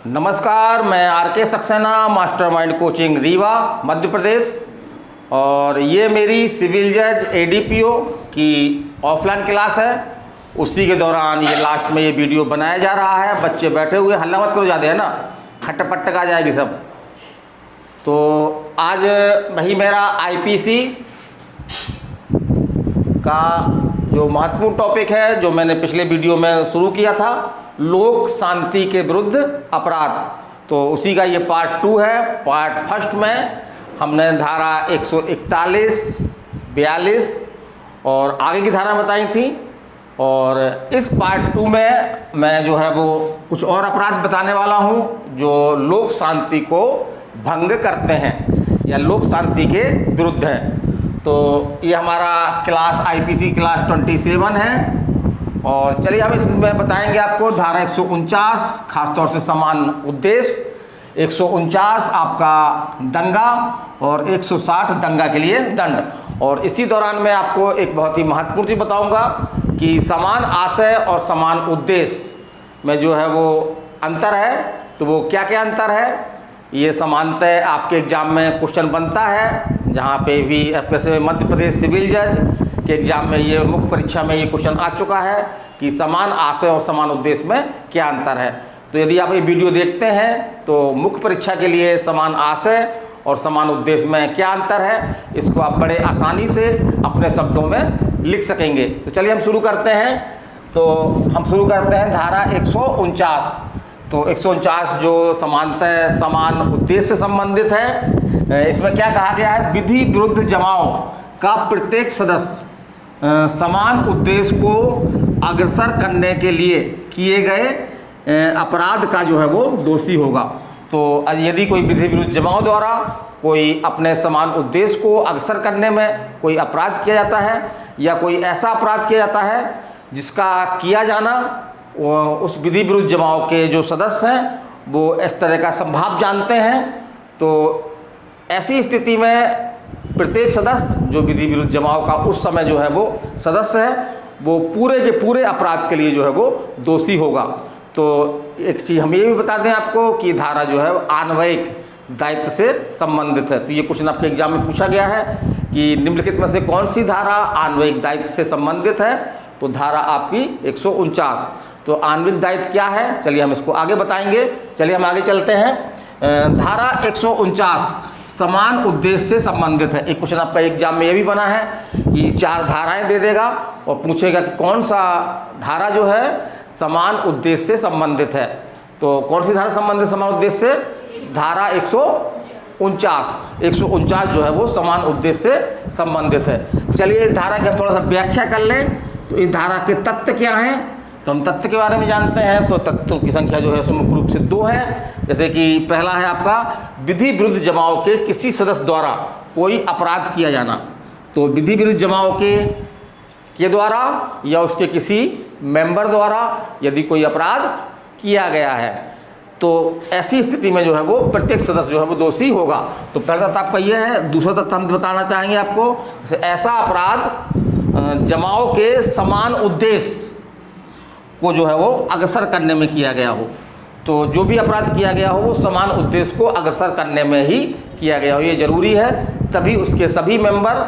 नमस्कार, मैं R K. Saxena, Mastermind coaching Rewa Madhya Pradesh. और ये मेरी सिविल जज एडीपीओ की ऑफलाइन क्लास है। उसी के दौरान ये लास्ट में ये वीडियो बनाया जा रहा है। बच्चे बैठे हुए, हल्ला मत करो ज़्यादा, है ना, खट्ट-पट्ट आ जाएगी सब। तो आज वही मेरा आईपीसी का जो महत्वपूर्ण टॉपिक है, जो मैंने पिछले वीडियो में शुरू किया था, लोक शांति के विरुद्ध अपराध, तो उसी का ये पार्ट 2 है। पार्ट फर्स्ट में हमने धारा 141, 42 और आगे की धारा बताई थी। और इस पार्ट 2 में मैं जो है वो कुछ और अपराध बताने वाला हूँ जो लोक शांति को भंग करते हैं या लोक शांति के विरुद्ध हैं। तो ये हमारा क्लास आईपीसी क्लास 27 है। और चलिए हम इसमें बताएंगे आपको धारा 149 खासतौर से समान उद्देश्य, 149 आपका दंगा और 160 दंगा के लिए दंड। और इसी दौरान मैं आपको एक बहुत ही महत्वपूर्ण चीज़ बताऊंगा कि समान आशय और समान उद्देश्य में जो है वो अंतर है। तो वो क्या क्या अंतर है, ये समानतः आपके एग्जाम में क्वेश्चन बनता है। जहाँ पे भी जैसे मध्य प्रदेश सिविल जज के एग्जाम में, ये मुख्य परीक्षा में ये क्वेश्चन आ चुका है कि समान आशय और समान उद्देश्य में क्या अंतर है। तो यदि आप ये वीडियो देखते हैं तो मुख्य परीक्षा के लिए समान आशय और समान उद्देश्य में क्या अंतर है, इसको आप बड़े आसानी से अपने शब्दों में लिख सकेंगे। तो चलिए हम शुरू करते हैं। तो हम शुरू करते हैं धारा 149। तो 149 जो समानतः समान उद्देश्य से संबंधित है, इसमें क्या कहा गया है, विधि विरुद्ध जमाव का प्रत्येक सदस्य समान उद्देश्य को अग्रसर करने के लिए किए गए अपराध का जो है वो दोषी होगा। तो यदि कोई विधि विरुद्ध जमाव द्वारा कोई अपने समान उद्देश्य को अग्रसर करने में कोई अपराध किया जाता है या कोई ऐसा अपराध किया जाता है जिसका किया जाना उस विधि विरुद्ध जमाव के जो सदस्य हैं वो इस तरह का संभाव जानते हैं, तो ऐसी स्थिति में प्रत्येक सदस्य जो विधि विरुद्ध जमाव का उस समय जो है वो सदस्य है, वो पूरे के पूरे अपराध के लिए जो है वो दोषी होगा। तो एक चीज़ हम ये भी बता दें आपको कि धारा जो है अन्वयिक दायित्व से संबंधित है। तो ये क्वेश्चन आपके एग्जाम में पूछा गया है कि निम्नलिखित में से कौन सी धारा अन्वयिक दायित्व से संबंधित है। तो धारा आपकी 149। तो अन्वयिक दायित्व क्या है, चलिए हम इसको आगे बताएंगे। चलिए हम आगे चलते हैं। धारा 149 समान उद्देश्य से संबंधित है। एक क्वेश्चन आपका एग्जाम में ये भी बना है कि 4 धाराएं दे देगा और पूछेगा कि कौन सा धारा जो है समान उद्देश्य से संबंधित है। तो कौन सी धारा संबंधित समान उद्देश्य से, धारा 149। 149 जो है वो समान उद्देश्य से संबंधित है। चलिए इस धारा की हम थोड़ा सा व्याख्या कर लें। तो इस धारा के तत्व क्या हैं, तो हम तत्व के बारे में जानते हैं। तो तत्वों की संख्या जो है मुख्य रूप से 2 है। जैसे कि पहला है आपका विधि विरुद्ध जमाव के किसी सदस्य द्वारा कोई अपराध किया जाना। तो विधि विरुद्ध जमाव के द्वारा या उसके किसी मेंबर द्वारा यदि कोई अपराध किया गया है तो ऐसी स्थिति में जो है वो प्रत्येक सदस्य जो है वो दोषी होगा। तो पहला तत्व आपका ये है। दूसरा तत्व हम बताना चाहेंगे आपको, जैसे ऐसा अपराध जमाव के समान उद्देश्य को जो है वो अग्रसर करने में किया गया हो। तो जो भी अपराध किया गया हो वो समान उद्देश्य को अग्रसर करने में ही किया गया हो, ये जरूरी है। तभी उसके सभी मेंबर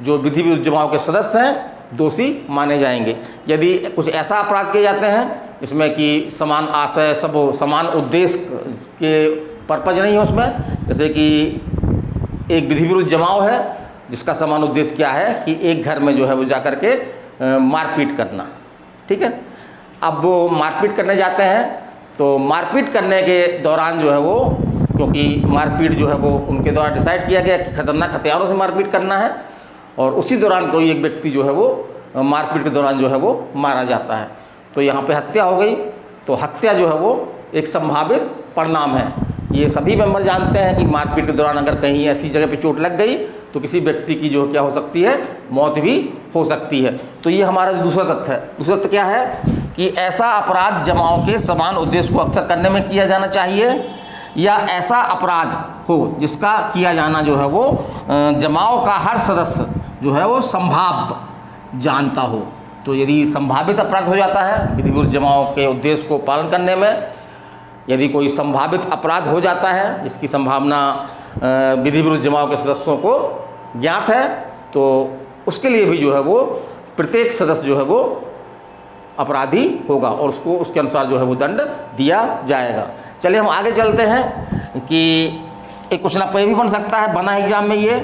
जो विधि विरुद्ध जमाव के सदस्य हैं दोषी माने जाएंगे। यदि कुछ ऐसा अपराध किए जाते हैं इसमें कि समान आशय सब समान उद्देश्य के पर्पज नहीं हो उसमें, जैसे कि एक विधि विरुद्ध जमाव है जिसका समान उद्देश्य क्या है कि एक घर में जो है वो जाकर के मारपीट करना, ठीक है। अब वो मारपीट करने जाते हैं तो मारपीट करने के दौरान जो है वो, क्योंकि मारपीट जो है वो उनके द्वारा डिसाइड किया गया कि खतरनाक हथियारों से मारपीट करना है, और उसी दौरान कोई एक व्यक्ति जो है वो मारपीट के दौरान जो है वो मारा जाता है। तो यहाँ पे हत्या हो गई। तो हत्या जो है वो एक संभावित परिणाम है। ये सभी मेंबर जानते हैं कि मारपीट के दौरान अगर कहीं ऐसी जगह पे चोट लग गई तो किसी व्यक्ति की जो क्या हो सकती है, मौत भी हो सकती है। तो ये हमारा दूसरा तथ्य है। दूसरा तथ्य क्या है कि ऐसा अपराध जमाव के समान उद्देश्य को अक्सर करने में किया जाना चाहिए, या ऐसा अपराध हो जिसका किया जाना जो है वो जमाव का हर सदस्य जो है वो संभाव्य जानता हो। तो यदि संभावित अपराध हो जाता है विधि विरुद्ध जमाव के उद्देश्य को पालन करने में, यदि कोई संभावित अपराध हो जाता है, इसकी संभावना विधि विरुद्ध जमाव के सदस्यों को ज्ञात है, तो उसके लिए भी जो है वो प्रत्येक सदस्य जो है वो अपराधी होगा और उसको उसके अनुसार जो है वो दंड दिया जाएगा। चलिए हम आगे चलते हैं कि एक क्वेश्चन आपका ये भी बन सकता है, बना एग्जाम में ये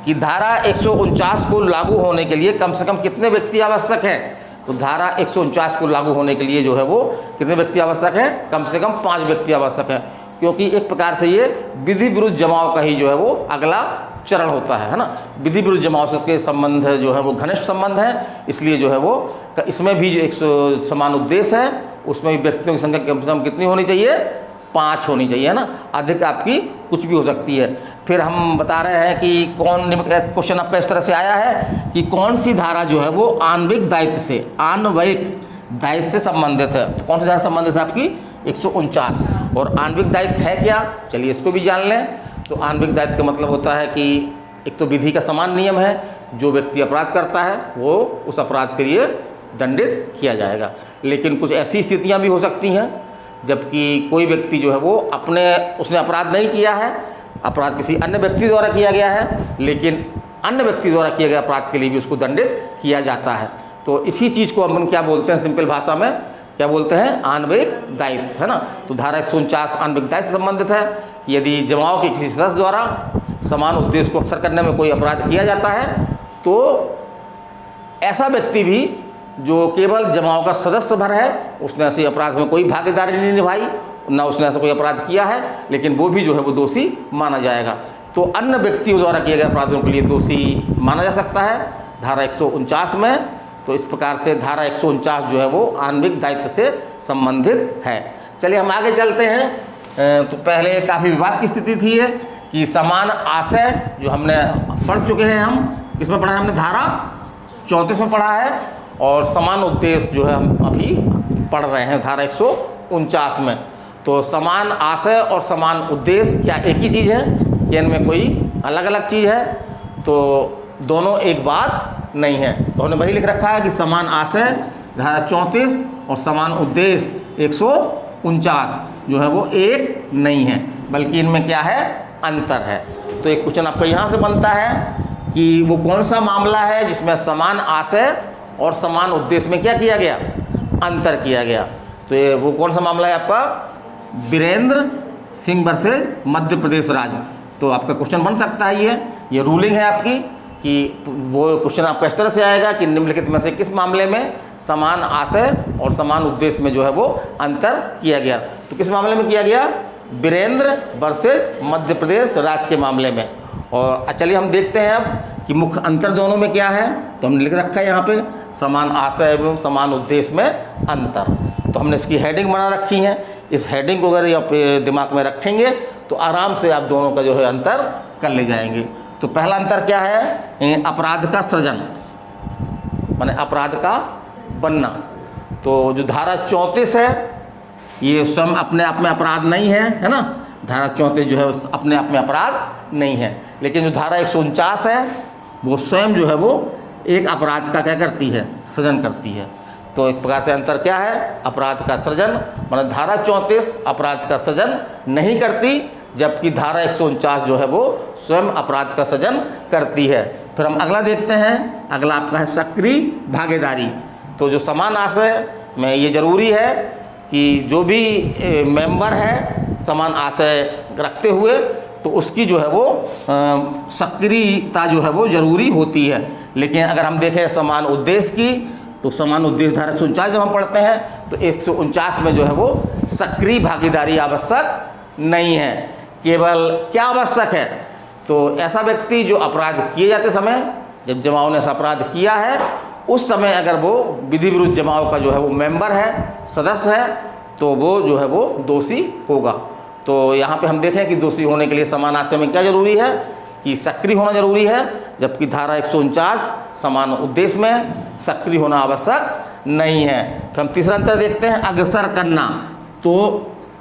कि धारा 149 को लागू होने के लिए कम से कम कितने व्यक्ति आवश्यक हैं। तो धारा 149 को लागू होने के लिए जो है वो कितने व्यक्ति आवश्यक हैं, कम से कम 5 व्यक्ति आवश्यक हैं, क्योंकि एक प्रकार से ये विधि विरुद्ध जमाव का ही जो है वो अगला चरण होता है ना। विधि विरुद्ध जमाव से के संबंध जो है वो घनिष्ठ संबंध है, इसलिए जो है वो इसमें भी जो एक समान उद्देश्य है, उसमें भी व्यक्तियों की संख्या कम से कम कितनी होनी चाहिए, 5 होनी चाहिए, है ना। अधिक आपकी कुछ भी हो सकती है। फिर हम बता रहे हैं कि कौन, क्वेश्चन आपका इस तरह से आया है कि कौन सी धारा जो है वो आणविक दायित्व से संबंधित है। तो कौन सी धारा संबंधित है आपकी 149। और आणविक दायित्व है क्या, चलिए इसको भी जान लें। तो आणविक दायित्व का मतलब होता है कि एक तो विधि का समान नियम है, जो व्यक्ति अपराध करता है वो उस अपराध के लिए दंडित किया जाएगा। लेकिन कुछ ऐसी स्थितियां भी हो सकती हैं जबकि कोई व्यक्ति जो है वो उसने अपराध नहीं किया है, अपराध किसी अन्य व्यक्ति द्वारा किया गया है, लेकिन अन्य व्यक्ति द्वारा किए गए अपराध के लिए भी उसको दंडित किया जाता है। तो इसी चीज़ को हम क्या बोलते हैं, सिंपल भाषा में क्या बोलते हैं, आणविक दायित्व, है ना। तो धारा 149 आणविक दायित्व से संबंधित है कि यदि जमाव के किसी सदस्य द्वारा समान उद्देश्य को अक्सर करने में कोई अपराध किया जाता है, तो ऐसा व्यक्ति भी जो केवल जमाव का सदस्य भर है, उसने ऐसे अपराध में कोई भागीदारी नहीं निभाई, ना उसने ऐसा कोई अपराध किया है, लेकिन वो भी जो है वो दोषी माना जाएगा। तो अन्य व्यक्तियों द्वारा किए गए अपराधों के लिए दोषी माना जा सकता है धारा 149 में। तो इस प्रकार से धारा 149 जो है वो आणविक दायित्व से संबंधित है। चलिए हम आगे चलते हैं। तो पहले काफ़ी विवाद की स्थिति थी है कि समान आशय जो हमने पढ़ चुके हैं, हम किसमें पढ़ा है, हमने धारा 34 में पढ़ा है, और समान उद्देश्य जो है हम अभी पढ़ रहे हैं धारा 149 में। तो समान आशय और समान उद्देश्य क्या एक ही चीज़ है कि इनमें कोई अलग अलग चीज़ है? तो दोनों एक बात नहीं है। तो हमने वही लिख रखा है कि समान आशय धारा 34 और समान उद्देश्य 149 जो है वो एक नहीं है, बल्कि इनमें क्या है, अंतर है। तो एक क्वेश्चन आपका यहाँ से बनता है कि वो कौन सा मामला है जिसमें समान आशय और समान उद्देश्य में क्या किया गया, अंतर किया गया। तो ये वो कौन सा मामला है आपका, वीरेंद्र सिंह वर्सेज मध्य प्रदेश राज्य। तो आपका क्वेश्चन बन सकता है ये रूलिंग है आपकी कि वो क्वेश्चन आपका इस तरह से आएगा कि निम्नलिखित में से किस मामले में समान आशय और समान उद्देश्य में जो है वो अंतर किया गया। तो किस मामले में किया गया, वीरेंद्र वर्सेज मध्य प्रदेश राज्य के मामले में। और चलिए हम देखते हैं अब कि मुख्य अंतर दोनों में क्या है। तो हमने लिख रखा है यहाँ पे समान आशय एवं समान उद्देश्य में अंतर। तो हमने इसकी हेडिंग बना रखी है, इस हेडिंग को अगर आप दिमाग में रखेंगे तो आराम से आप दोनों का जो है अंतर कर ले जाएंगे। तो पहला अंतर क्या है, अपराध का सृजन, माने अपराध का बनना। तो जो धारा 34 है ये स्वयं अपने आप में अपराध नहीं है ना, धारा 34 जो है अपने आप में अपराध नहीं है। लेकिन जो धारा 149 है वो स्वयं जो है वो एक अपराध का क्या करती है, सृजन करती है। तो एक प्रकार से अंतर क्या है, अपराध का सृजन, मतलब धारा 34 अपराध का सृजन नहीं करती, जबकि धारा 149 जो है वो स्वयं अपराध का सृजन करती है। फिर हम अगला देखते हैं, अगला आपका है सक्रिय भागीदारी। तो जो समान आशय में ये जरूरी है कि जो भी मेंबर है समान आशय रखते हुए, तो उसकी जो है वो सक्रियता जो है वो ज़रूरी होती है। लेकिन अगर हम देखें समान उद्देश्य की, तो समान उद्देश्य धारा 149 जब हम पढ़ते हैं तो 149 में जो है वो सक्रिय भागीदारी आवश्यक नहीं है। केवल क्या आवश्यक है, तो ऐसा व्यक्ति जो अपराध किए जाते समय, जब जमाव ने ऐसा अपराध किया है उस समय अगर वो विधि विरुद्ध जमाव का जो है वो मेंबर है, सदस्य है, तो वो जो है वो दोषी होगा। तो यहाँ पे हम देखें कि दोषी होने के लिए समान आशय में क्या जरूरी है कि सक्रिय होना जरूरी है, जबकि धारा 149 समान उद्देश्य में सक्रिय होना आवश्यक नहीं है। फिर हम तीसरा अंतर देखते हैं, अग्रसर करना। तो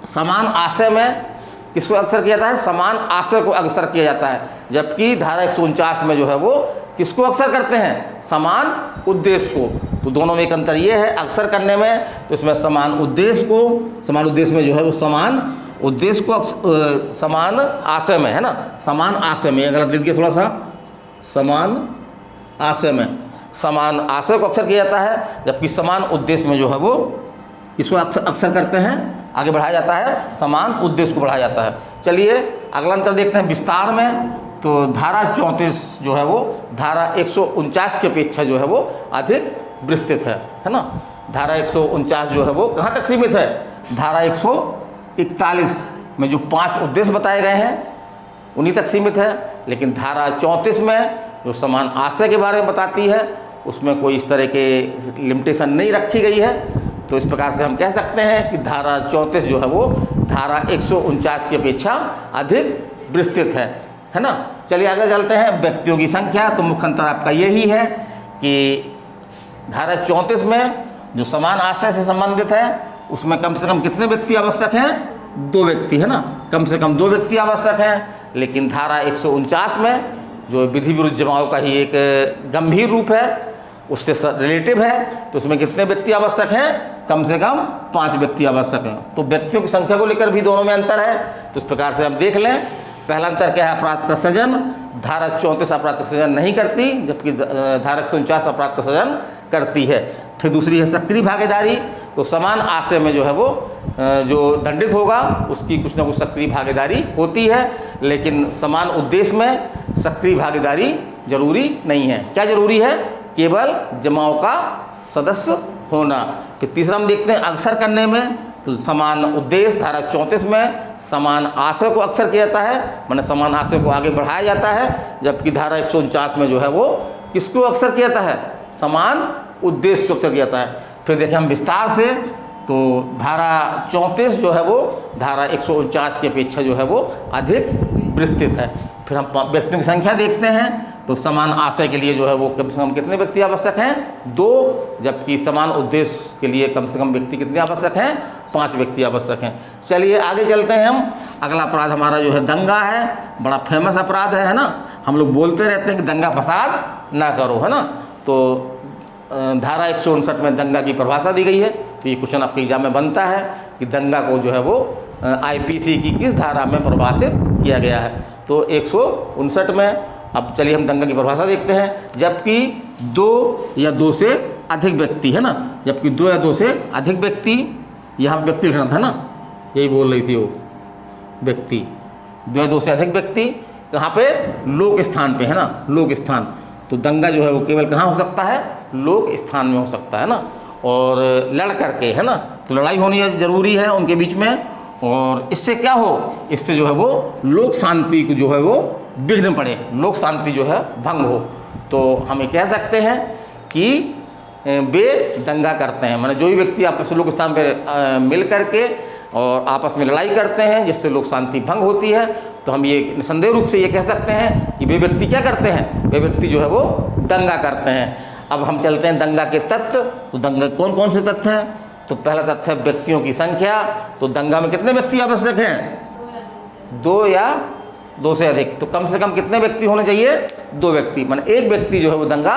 समान आशय में किसको अग्रसर किया जाता है, समान आशय को अग्रसर किया जाता है, जबकि धारा 149 में जो है वो किसको अग्रसर करते हैं, समान उद्देश्य को। तो दोनों में एक अंतर ये है अक्सर करने में, तो इसमें समान उद्देश्य में जो है वो समान उद्देश्य को समान आशय में, है ना, समान आशय में, गलत लिख दिया थोड़ा सा, समान आशय में, समान आशय को अक्सर किया जाता है, जबकि समान उद्देश्य में जो है वो इसको अक्सर करते हैं, आगे बढ़ाया जाता है, समान उद्देश्य को बढ़ाया जाता है। चलिए अगला अंतर देखते हैं विस्तार में। तो धारा 34 जो है वो धारा 149 की अपेक्षा जो है वो अधिक विस्तृत है ना। धारा 149 जो है वो कहाँ तक सीमित है, धारा 141 में जो 5 उद्देश्य बताए गए हैं उन्हीं तक सीमित है, लेकिन धारा 34 में जो समान आशय के बारे में बताती है उसमें कोई इस तरह के लिमिटेशन नहीं रखी गई है। तो इस प्रकार से हम कह सकते हैं कि धारा 34 जो है वो धारा 149 की अपेक्षा अधिक विस्तृत है ना। चलिए आगे चलते हैं। व्यक्तियों की संख्या, तो मुख्य अंतर आपका यही है कि धारा 34 में जो समान आशय से संबंधित है उसमें कम से कम कितने व्यक्ति आवश्यक हैं, 2 व्यक्ति, है ना, कम से कम 2 व्यक्ति आवश्यक हैं। लेकिन धारा 149 में जो विधि विरुद्ध जमाव का ही एक गंभीर रूप है, उससे रिलेटिव है, तो उसमें कितने व्यक्ति आवश्यक हैं, कम से कम 5 व्यक्ति आवश्यक हैं। तो व्यक्तियों की संख्या को लेकर भी दोनों में अंतर है। तो इस प्रकार से हम देख लें, पहला अंतर क्या है, अपराध का सृजन। धारा 34 अपराध का सृजन नहीं करती, जबकि धारा 149 अपराध का सृजन करती है। फिर दूसरी है सक्रिय भागीदारी। तो समान आशय में जो है वो जो दंडित होगा उसकी कुछ ना कुछ सक्रिय भागीदारी होती है, लेकिन समान उद्देश्य में सक्रिय भागीदारी जरूरी नहीं है। क्या जरूरी है, केवल जमाव का सदस्य होना। फिर तीसरा हम देखते हैं अक्सर करने में। तो समान उद्देश्य धारा 34 में समान आशय को अक्सर किया जाता है, माने समान आशय को आगे बढ़ाया जाता है, जबकि धारा 149 में जो है वो किसको अक्सर किया जाता है, समान उद्देश्य को अक्सर किया जाता है। फिर देखें हम विस्तार से, तो धारा 34 जो है वो धारा 149 की अपेक्षा जो है वो अधिक विस्तृत है। फिर हम व्यक्तियों की संख्या देखते हैं। तो समान आशय के लिए जो है वो कम से कम कितने व्यक्ति आवश्यक हैं, 2, जबकि समान उद्देश्य के लिए कम से कम व्यक्ति कितने आवश्यक हैं, 5 व्यक्ति आवश्यक हैं। चलिए आगे चलते हैं हम। अगला अपराध हमारा जो है दंगा है, बड़ा फेमस अपराध है ना। हम लोग बोलते रहते हैं कि दंगा फसाद ना करो, है ना। तो धारा 159 में दंगा की परिभाषा दी गई है। तो ये क्वेश्चन आपके एग्जाम में बनता है कि दंगा को जो है वो IPC की किस धारा में परिभाषित किया गया है। तो 159 में। अब चलिए हम दंगा की परिभाषा देखते हैं। जबकि 2 या 2 से अधिक व्यक्ति, है ना, जबकि 2 या 2 से अधिक व्यक्ति, यहाँ व्यक्ति लिखना था ना, यही बोल रही थी वो, व्यक्ति, 2 या 2 से अधिक व्यक्ति कहाँ पे, लोक स्थान पे, है ना, लोक स्थान। तो दंगा जो है वो केवल कहाँ हो सकता है, लोक स्थान में हो सकता है ना, और लड़ करके, है ना। तो लड़ाई होनी जरूरी है उनके बीच में, और इससे क्या हो, इससे जो है वो लोक शांति को जो है वो विघ्न पड़े, लोक शांति जो है भंग हो। तो हम ये कह सकते हैं कि वे दंगा करते हैं, माने जो भी व्यक्ति आपस में लोक स्थान पर मिल करके और आपस में लड़ाई करते हैं जिससे लोक शांति भंग होती है, तो हम ये निसंदेह रूप से ये कह सकते हैं कि वे व्यक्ति क्या करते हैं, वे व्यक्ति जो है वो दंगा करते हैं। अब हम चलते हैं दंगा के तत्व। तो दंगा कौन कौन से तथ्य हैं। तो पहला तथ्य है व्यक्तियों की संख्या। तो दंगा में कितने व्यक्ति आवश्यक हैं, 2 या 2 से अधिक। तो कम से कम कितने व्यक्ति होने चाहिए, 2 व्यक्ति, माने एक व्यक्ति जो है वो दंगा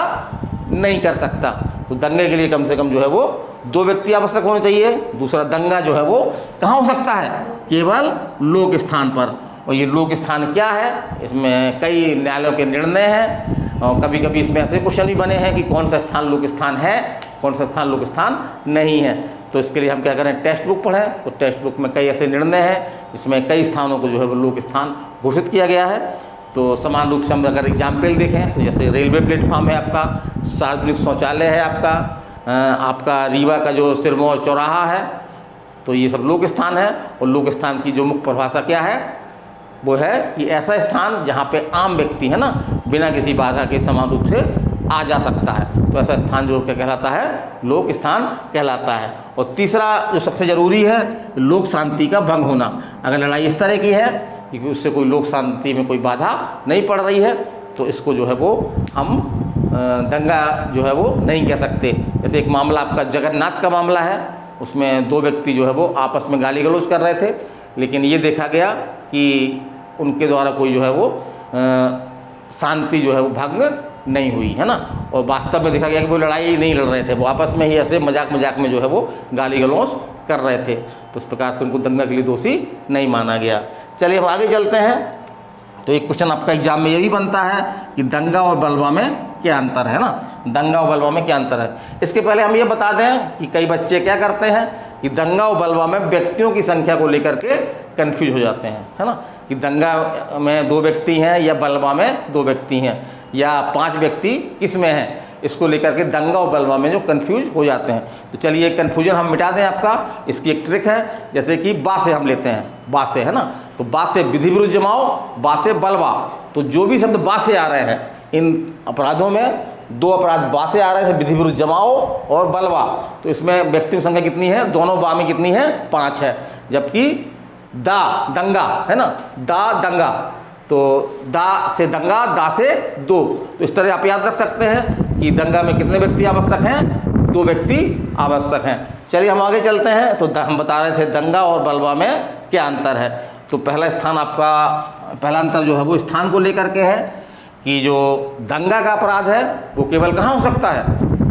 नहीं कर सकता। तो दंगे के लिए कम से कम जो है वो 2 व्यक्ति आवश्यक होने चाहिए। दूसरा, दंगा जो है वो कहाँ हो सकता है, केवल लोक स्थान पर। और ये लोक स्थान क्या है, इसमें कई न्यायालयों के निर्णय हैं, और कभी कभी इसमें ऐसे क्वेश्चन भी बने हैं कि कौन सा स्थान लोक स्थान है, कौन सा स्थान लोक स्थान नहीं है। तो इसके लिए हम क्या करें, टेक्स्ट बुक पढ़ें। तो टेक्स्ट बुक में कई ऐसे निर्णय हैं जिसमें कई स्थानों को जो है वो लोक स्थान घोषित किया गया है। तो समान रूप से हम अगर एग्जाम्पल देखें तो जैसे रेलवे प्लेटफॉर्म है आपका, सार्वजनिक शौचालय है आपका रीवा का जो सिरमौर चौराहा है, तो ये सब लोक स्थान है। और लोक स्थान की जो मुख्य परिभाषा क्या है, वो है कि ऐसा स्थान जहाँ पे आम व्यक्ति, है ना, बिना किसी बाधा के समान रूप से आ जा सकता है। तो ऐसा स्थान जो क्या कहलाता है, लोक स्थान कहलाता है। और तीसरा जो सबसे ज़रूरी है, लोक शांति का भंग होना। अगर लड़ाई इस तरह की है कि उससे कोई लोक शांति में कोई बाधा नहीं पड़ रही है, तो इसको जो है वो हम दंगा जो है वो नहीं कह सकते। जैसे एक मामला आपका जगन्नाथ का मामला है, उसमें 2 व्यक्ति जो है वो आपस में गाली गलौज कर रहे थे, लेकिन ये देखा गया कि उनके द्वारा कोई जो है वो शांति जो है वो भंग नहीं हुई, है ना। और वास्तव में देखा गया कि वो लड़ाई नहीं लड़ रहे थे, वो आपस में ही ऐसे मजाक मजाक में जो है वो गाली गलौज कर रहे थे, तो इस प्रकार से उनको दंगा के लिए दोषी नहीं माना गया। चलिए हम आगे चलते हैं। तो एक क्वेश्चन आपका एग्जाम में ये भी बनता है कि दंगा और बलवा में क्या अंतर है ना, दंगा और बलवा में क्या अंतर है। इसके पहले हम ये बता दें कि कई बच्चे क्या करते हैं कि दंगा और बलवा में व्यक्तियों की संख्या को लेकर के कन्फ्यूज हो जाते हैं, है ना, कि दंगा में 2 व्यक्ति हैं या बलवा में 2 व्यक्ति हैं या 5 व्यक्ति किस में हैं, इसको लेकर के दंगा और बलवा में जो कन्फ्यूज हो जाते हैं। तो चलिए कन्फ्यूजन हम मिटा दें आपका। इसकी एक ट्रिक है, जैसे कि बा से हम लेते हैं, बा से, है ना, तो बा से विधि विरुद्ध जमाओ, बा से बलवा। तो जो भी शब्द बा से आ रहे हैं इन अपराधों में 2 अपराध बा से आ रहे हैं, विधि विरुद्ध जमाओ और बलवा, तो इसमें व्यक्तियों की संख्या कितनी है, दोनों बा में कितनी है, 5 है। जबकि दा दंगा, है ना, दा दंगा, तो दा से दंगा, दा से 2, तो इस तरह आप याद रख सकते हैं कि दंगा में कितने व्यक्ति आवश्यक हैं, 2 व्यक्ति आवश्यक हैं। चलिए हम आगे चलते हैं। तो हम बता रहे थे दंगा और बलवा में क्या अंतर है। तो पहला स्थान आपका, पहला अंतर जो है वो स्थान को लेकर के है कि जो दंगा का अपराध है वो केवल कहाँ हो सकता है,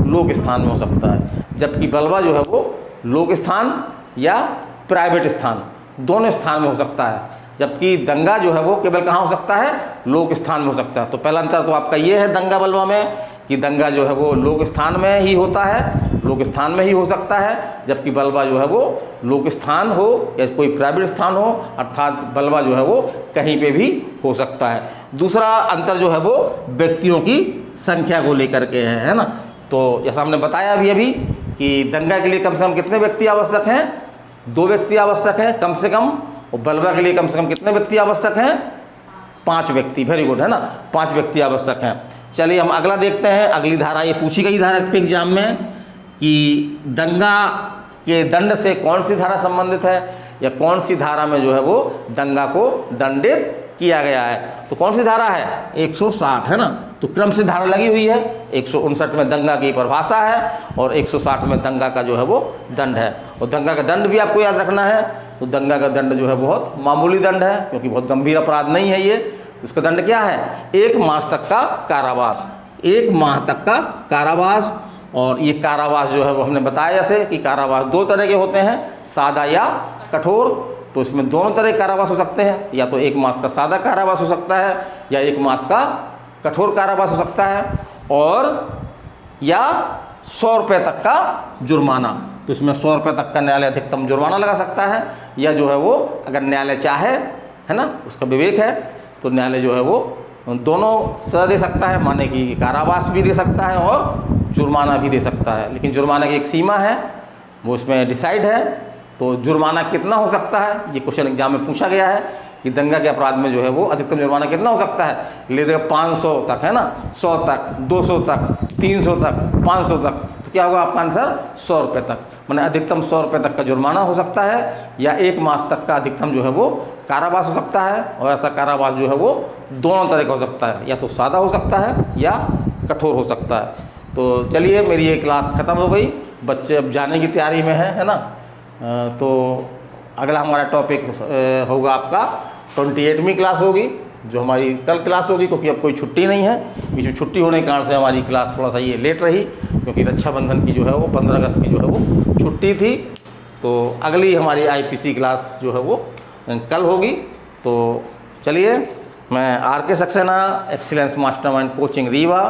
लोक स्थान में हो सकता है, जबकि बलवा जो है वो लोक स्थान या प्राइवेट स्थान दोनों स्थान में हो सकता है। जबकि दंगा जो है वो केवल कहाँ हो सकता है, लोक स्थान में हो सकता है। तो पहला अंतर तो आपका ये है दंगा बलवा में कि दंगा जो है वो लोक स्थान में ही होता है, लोक स्थान में ही हो सकता है, जबकि बलवा जो है वो लोक स्थान हो या कोई प्राइवेट स्थान हो, अर्थात बलवा जो है वो कहीं पे भी हो सकता है। दूसरा अंतर जो है वो व्यक्तियों की संख्या को लेकर के है ना। तो जैसा हमने बताया अभी कि दंगा के लिए कम से कम कितने व्यक्ति आवश्यक हैं, 2 व्यक्ति आवश्यक हैं कम से कम, और बलवा के लिए कम से कम कितने व्यक्ति आवश्यक हैं, 5 व्यक्ति। वेरी गुड, है ना, 5 व्यक्ति आवश्यक हैं। चलिए हम अगला देखते हैं। अगली धारा, ये पूछी गई धारा एग्जाम में कि दंगा के दंड से कौन सी धारा संबंधित है या कौन सी धारा में जो है वो दंगा को दंडित किया गया है। तो कौन सी धारा है, 160, है ना। तो क्रम से धारा लगी हुई है, 159 में दंगा की परिभाषा है और 160 में दंगा का जो है वो दंड है। और दंगा का दंड भी आपको याद रखना है। तो दंगा का दंड जो है बहुत मामूली दंड है, क्योंकि बहुत गंभीर अपराध नहीं है ये। इसका दंड क्या है, 1 मास तक का कारावास, 1 माह तक का कारावास। और ये कारावास जो है वो हमने बताया जैसे कि कारावास 2 तरह के होते हैं, सादा या कठोर। तो इसमें दोनों तरह के कारावास हो सकते हैं, या तो 1 मास का सादा कारावास हो सकता है या 1 मास का कठोर कारावास हो सकता है, और या 100 रुपये तक का जुर्माना। तो इसमें 100 रुपये तक का न्यायालय अधिकतम जुर्माना लगा सकता है, या जो है वो अगर न्यायालय चाहे, है ना, उसका विवेक है, तो न्यायालय जो है वो दोनों सजा दे सकता है, माने कि कारावास भी दे सकता है और जुर्माना भी दे सकता है। लेकिन जुर्माना की एक सीमा है, वो उसमें डिसाइड है। तो जुर्माना कितना हो सकता है, ये क्वेश्चन एग्जाम में पूछा गया है कि दंगा के अपराध में जो है वो अधिकतम जुर्माना कितना हो सकता है, ले देगा 500 तक, है ना, 100 तक, 200 तक, 300 तक, 500 तक। तो क्या होगा आपका आंसर, 100 रुपये तक। मैंने अधिकतम 100 रुपये तक का जुर्माना हो सकता है, या 1 मास तक का अधिकतम जो है वो कारावास हो सकता है। और ऐसा कारावास जो है वो दोनों तरह का हो सकता है, या तो सादा हो सकता है या कठोर हो सकता है। तो चलिए मेरी ये क्लास ख़त्म हो गई, बच्चे अब जाने की तैयारी में है ना। तो अगला हमारा टॉपिक होगा आपका 28वीं क्लास होगी, जो हमारी कल क्लास होगी, क्योंकि अब कोई छुट्टी नहीं है। बीच में छुट्टी होने के कारण से हमारी क्लास थोड़ा सा ये लेट रही, क्योंकि रक्षाबंधन की जो है वो 15 अगस्त की जो है वो छुट्टी थी। तो अगली हमारी IPC क्लास जो है वो कल होगी। तो चलिए, मैं RK Saxena, excellence mastermind coaching Rewa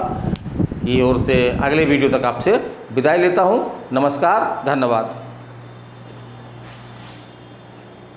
की ओर से अगले वीडियो तक आपसे विदाई लेता हूँ। नमस्कार, धन्यवाद।